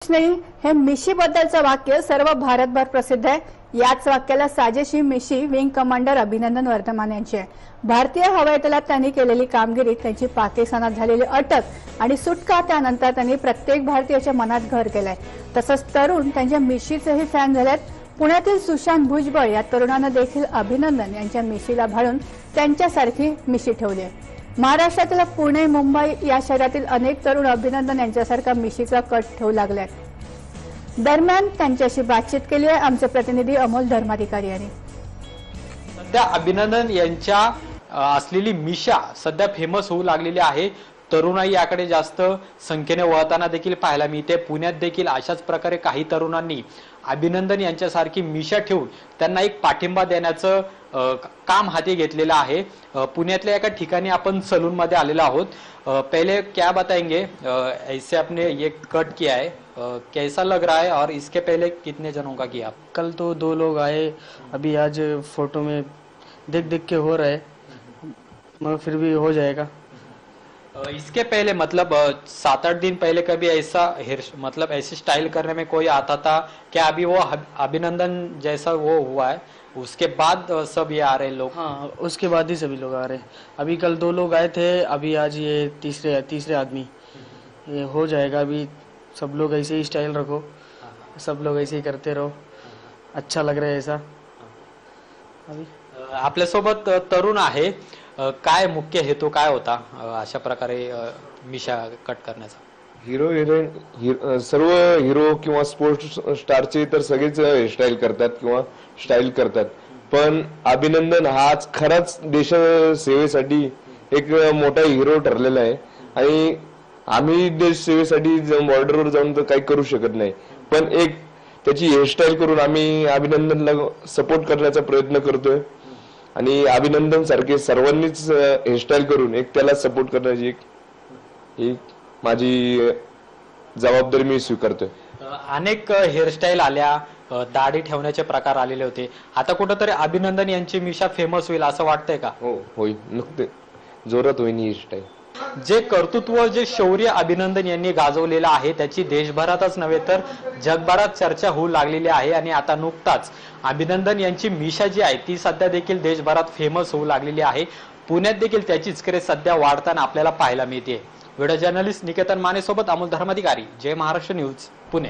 नाही हे मिशी बद्दलचं वाक्य सर्व भारतभर प्रसिद्ध आहे। याच वाक्याला साजेशी मिशी विंग कमांडर अभिनंदन वर्धमान यांची आहे। भारतीय हवाई दलात त्यांनी केलेली कामगिरी, त्यांची पाकिस्तानात झालेली अटक आणि सुटका, त्यानंतर त्यांनी प्रत्येक भारतीयाच्या मनात घर केलंय। तसंच तरुण त्यांच्या मिशीचेही फॅन झालेत। पुण्यातील सुशांत भुजबळ या तरुणानं देखील अभिनंदन यांच्या मिशीला भाळून त्यांच्यासारखी मिशी ठेवली आहे। महाराष्ट्रातील पुणे, मुंबई या शहरातील अनेक तरुण अभिनंदन यांच्यासारखा मिशीचा कट ठेवू लागले आहेत। दरम्यान त्यांच्याशी बातचीत केली आहे आमचे प्रतिनिधी अमोल धर्माधिकारी यांनी। सध्या अभिनंदन यांच्या असलेली मिशा सध्या फेमस होऊ लागलेली आहे। तरुणाई याकडे जास्त संख्येने वळताना देखील पाहायला मिळते। पुण्यात देखील अशाच प्रकारे काही तरुणांनी अभिनंदन यांच्यासारखी मिशा ठेवून त्यांना एक पाठिंबा देण्याचं काम हाती घेतलेलं आहे। पुण्यातल्या एका ठिकाणी आपण सलून मध्ये आलेलो आहोत। पहले क्या बताएंगे, ऐसे आपने ये कट किया है, कैसा लग रहा है और इसके पहले कितने जनों का किया? कल तो 2 लोग आए, अभी आज फोटो में देख के हो रहा है, मगर फिर भी हो जाएगा। इसके पहले मतलब 7-8 दिन पहले कभी ऐसा हेयर मतलब ऐसी स्टाइल करने में कोई आता था क्या? अभी वो अभिनंदन जैसा वो हुआ है, उसके बाद सब ये आ रहे लोग? हाँ, उसके बाद ही सभी लोग आ रहे हैं। अभी कल 2 लोग आए थे, अभी आज ये तीसरे आदमी। ये हो जाएगा। अभी सब लोग ऐसे ही स्टाइल रखो, सब लोग ऐसे ही करते रहो, अच्छा लग रहा है ऐसा। अभी आपल्यासोबत तरुण आहे, काय मुख्य हेतू काय होता अशा प्रकारे मिशा कट करण्याचा? हिरो हिरोईन सर्व हिरो किंवा स्पोर्ट्स स्टारचे तर सगळेच हेअरस्टाईल करतात किंवा स्टाईल करतात, पण अभिनंदन हाच खराच देश सेवेसाठी एक मोठा हिरो ठरलेला आहे। आणि आम्ही देश सेवेसाठी बॉर्डरवर जाऊन तर काही करू शकत नाही, पण एक त्याची हेअरस्टाईल करून आम्ही अभिनंदनला सपोर्ट करण्याचा प्रयत्न करतोय। आणि अभिनंदन सारखे सर्वांनीच हेअरस्टाईल करून एक त्याला सपोर्ट करण्याची एक माझी जबाबदारी मी स्वीकारतोय। अनेक हेअरस्टाईल आल्या, दाढी ठेवण्याचे प्रकार आलेले होते, आता कुठेतरी अभिनंदन यांची मिशा फेमस होईल असं वाटतंय का? हो, होईल, नक्की जोरात होईल ही हेअरस्टाईल। जे कर्तृत्व, जे शौर्य अभिनंदन यांनी गाजवलेलं आहे त्याची देशभरातच नव्हे तर जगभरात चर्चा होऊ लागलेली आहे। आणि आता नुकताच अभिनंदन यांची मिशा जी आहे ती सध्या देखील देशभरात फेमस होऊ लागलेली आहे। पुण्यात देखील त्याचीच क्रेज सध्या वाढताना आपल्याला पाहायला मिळते। व्हिडिओ जर्नलिस्ट निकेतन माने सोबत अमोल धर्माधिकारी, जय महाराष्ट्र न्यूज, पुणे।